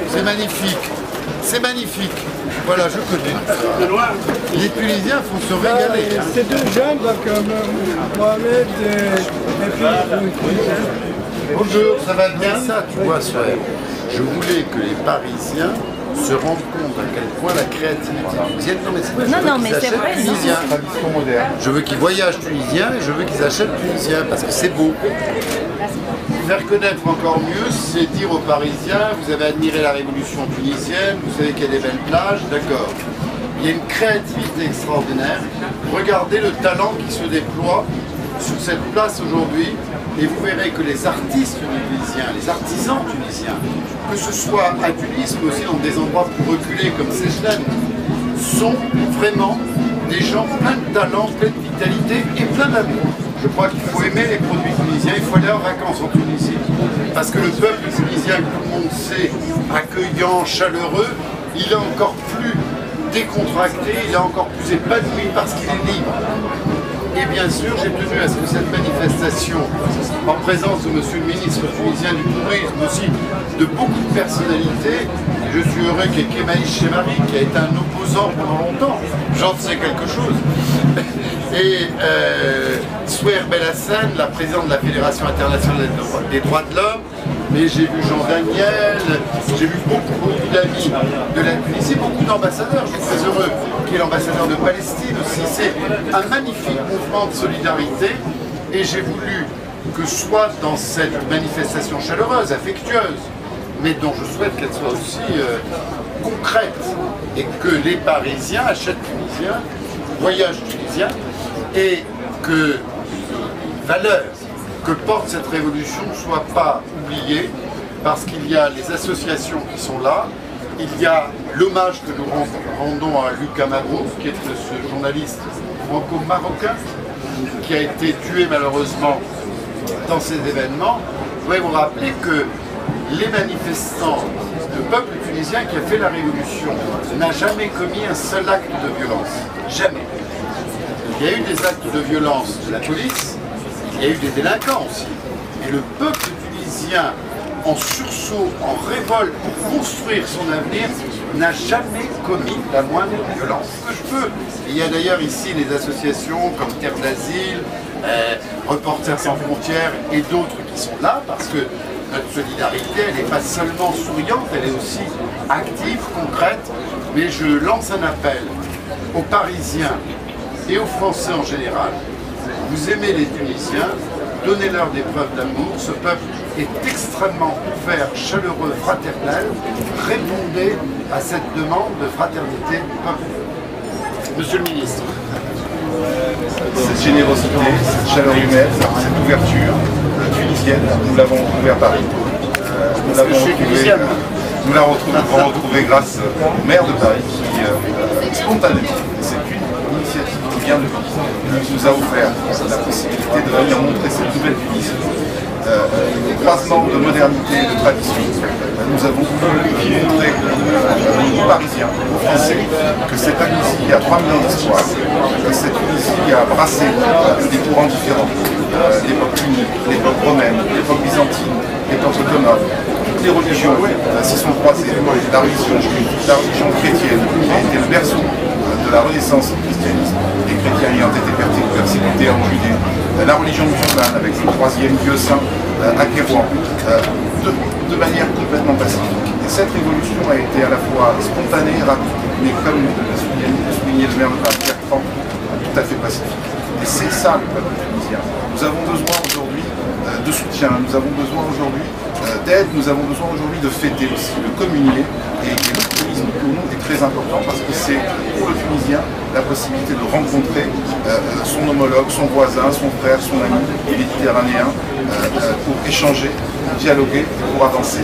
C'est magnifique. C'est magnifique. Voilà, je connais. Les Tunisiens font se régaler. C'est deux jeunes, donc Mohamed et puis... Bonjour, ça va bien ça, tu vois, frère. Je voulais que les Parisiens se rendent compte à quel point la créativité tunisienne... Non, mais c'est vrai. Tunisien. Je veux qu'ils voyagent tunisiens et je veux qu'ils achètent tunisiens parce que c'est beau. Faire connaître encore mieux, c'est dire aux Parisiens, vous avez admiré la révolution tunisienne, vous savez qu'il y a des belles plages, d'accord. Il y a une créativité extraordinaire. Regardez le talent qui se déploie sur cette place aujourd'hui et vous verrez que les artistes tunisiens, les artisans tunisiens, que ce soit à Tunis mais aussi dans des endroits plus reculés comme Sechlen, sont vraiment des gens pleins de talent, pleins de vitalité et pleins d'amour. Je crois qu'il faut aimer les produits tunisiens, il faut aller en vacances en Tunisie. Parce que le peuple tunisien, que tout le monde sait, accueillant, chaleureux, il est encore plus décontracté, il est encore plus épanoui parce qu'il est libre. Et bien sûr, j'ai tenu à ce que cette manifestation, en présence de monsieur le ministre tunisien du Tourisme, aussi de beaucoup de personnalités, je suis heureux qu'il y ait Kemaï Chemari, qui a été un opposant pendant longtemps, j'en sais quelque chose, et Souer Belhassen, la présidente de la Fédération internationale des droits de l'homme, mais j'ai vu Jean Daniel, j'ai vu beaucoup d'amis de la Tunisie, beaucoup d'ambassadeurs, je suis très heureux qu'il y ait l'ambassadeur de Palestine aussi. C'est un magnifique mouvement de solidarité et j'ai voulu que soit dans cette manifestation chaleureuse, affectueuse, mais dont je souhaite qu'elle soit aussi concrète et que les Parisiens achètent tunisiens, voyagent tunisiens et que les valeurs que porte cette révolution ne soit pas oubliée parce qu'il y a les associations qui sont là, il y a l'hommage que nous rendons à Lucas Mabrouk, qui est ce journaliste franco-marocain qui a été tué malheureusement dans ces événements. Je voudrais vous rappeler que les manifestants, le peuple tunisien qui a fait la révolution n'a jamais commis un seul acte de violence. Jamais. Il y a eu des actes de violence de la police, il y a eu des délinquants aussi. Et le peuple tunisien, en sursaut, en révolte pour construire son avenir, n'a jamais commis la moindre violence. Que je peux. Il y a d'ailleurs ici les associations comme Terre d'Asile, Reporters sans frontières et d'autres qui sont là parce que notre solidarité, elle n'est pas seulement souriante, elle est aussi active, concrète. Mais je lance un appel aux Parisiens et aux Français en général. Vous aimez les Tunisiens, donnez-leur des preuves d'amour. Ce peuple est extrêmement ouvert, chaleureux, fraternel. Répondez à cette demande de fraternité du peuple. Monsieur le ministre. Cette générosité, cette chaleur humaine, cette ouverture tunisienne, nous l'avons retrouvée à Paris. Nous l'avons retrouvée grâce au maire de Paris qui, spontanément, c'est une initiative qui vient de lui, nous a offert la possibilité de venir montrer cette nouvelle Tunisie. Croisement de modernité et de tradition. Nous avons voulu montrer aux Parisiens, aux Français, que cette Tunisie a 3 millions d'histoires, que cette Tunisie a brassé des courants différents, l'époque punique, l'époque romaine, l'époque byzantine, l'époque ottomane. Toutes les religions s'y sont croisées. La religion juive, la religion chrétienne a été le berceau de la renaissance du christianisme. Les chrétiens ayant été persécutés en Judée, la religion musulmane avec le 3e dieu saint à Kérouan, de manière complètement pacifique. Et cette révolution a été à la fois spontanée et rapide, mais comme le soulignait le maire de Paris, tout à fait pacifique. Et c'est ça le peuple tunisien. Nous avons besoin aujourd'hui de soutien, nous avons besoin aujourd'hui d'aide, nous avons besoin aujourd'hui de fêter aussi, de communier. Et le tourisme pour nous est très important parce que c'est pour le Tunisien la possibilité de rencontrer son homologue, son voisin, son frère, son ami méditerranéen pour échanger, pour dialoguer et pour avancer.